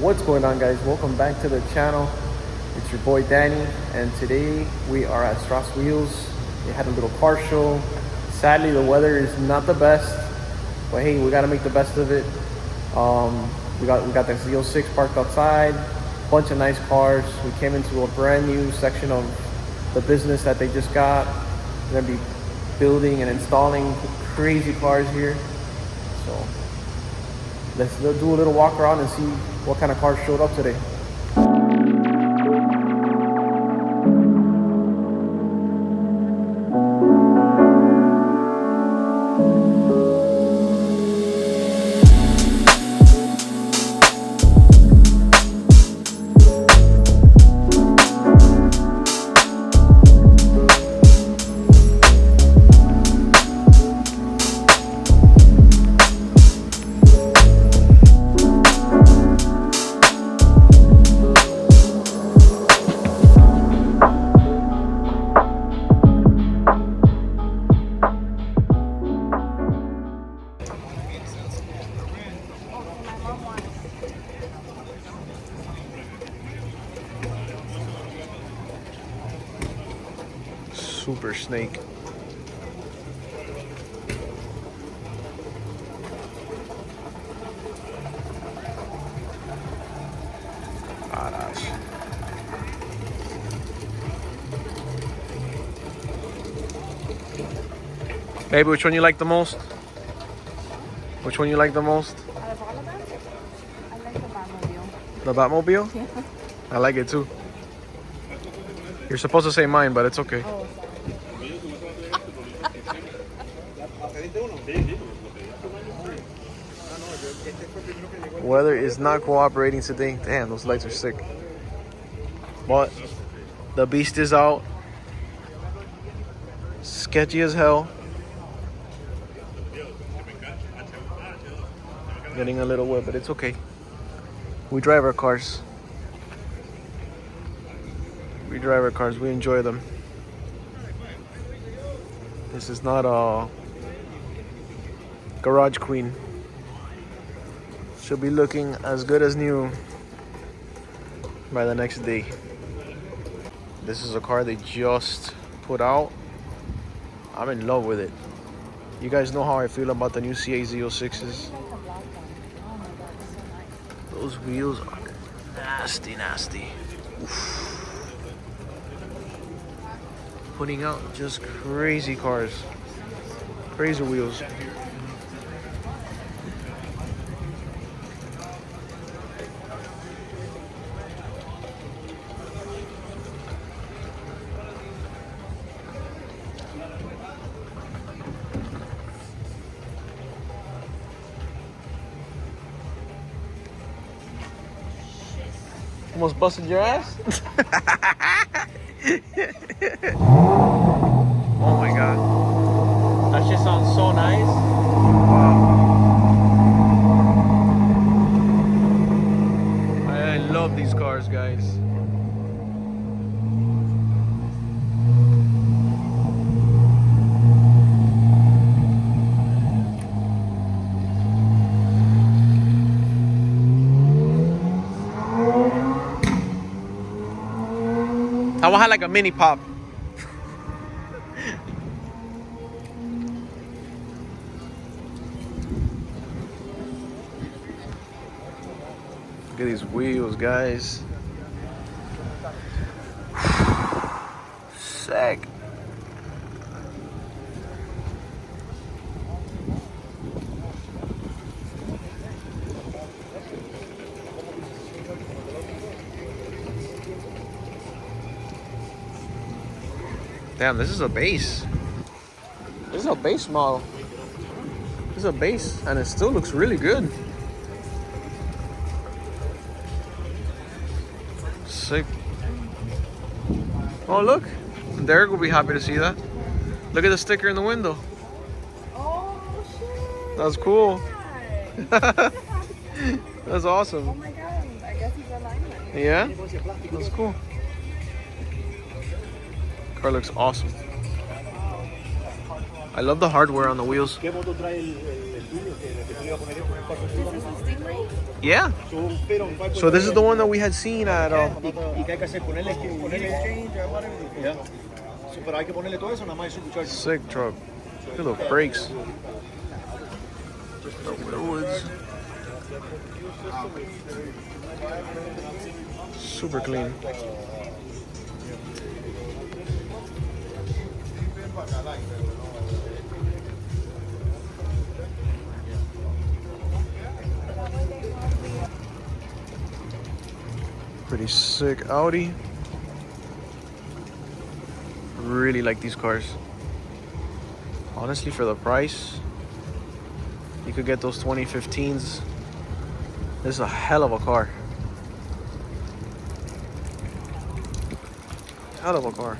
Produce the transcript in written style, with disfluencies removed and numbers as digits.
What's going on, guys? Welcome back to the channel. It's your boy Danny, and today we are at Strasse Wheels. We had a little car show. Sadly, the weather is not the best, but hey, we gotta make the best of it. We got the Z06 parked outside, bunch of nice cars. We came into a brand new section of the business that they just got. We're gonna be building and installing crazy cars here. So let's do a little walk around and see what kind of cars showed up today. Super Snake. Badass. Baby, which one you like the most? Which one you like the most? Out of all of them, I like the Batmobile. The Batmobile? Yeah. I like it too. You're supposed to say mine, but it's okay. Oh, Weather is not cooperating today. Damn, those lights are sick. But the beast is out. Sketchy as hell. Getting a little wet, but it's okay. We drive our cars. We drive our cars. We enjoy them. This is not a garage queen. She'll be looking as good as new by the next day. This is a car they just put out. I'm in love with it. You guys know how I feel about the new CA Z06s. Those wheels are nasty, nasty. Oof. Putting out just crazy cars. Crazy wheels. Almost busted your ass? Oh my god. That shit sounds so nice. Wow. I love these cars, guys. I want to have like a mini pop. Look at these wheels, guys. Sick. Damn, this is a base. This is a base model. This is a base, and it still looks really good. Sick. Oh, look. Derek will be happy to see that. Look at the sticker in the window. oh shit. That's cool. Nice. That's awesome. Oh my god. I guess he's a lineman. Yeah? That's cool. Car looks awesome. I love the hardware on the wheels. ¿Qué moto trae el This is a Stingray? Yeah. So this is the one that we had seen at. ¿Y qué hay que hacer? Ponerle ya. Sí, pero hay que ponerle todo eso nada más, muchachos. Sick truck. Look at the brakes. The woods. Super clean. Pretty sick Audi. Really like these cars. Honestly, for the price, you could get those 2015s. This is a hell of a car. Hell of a car.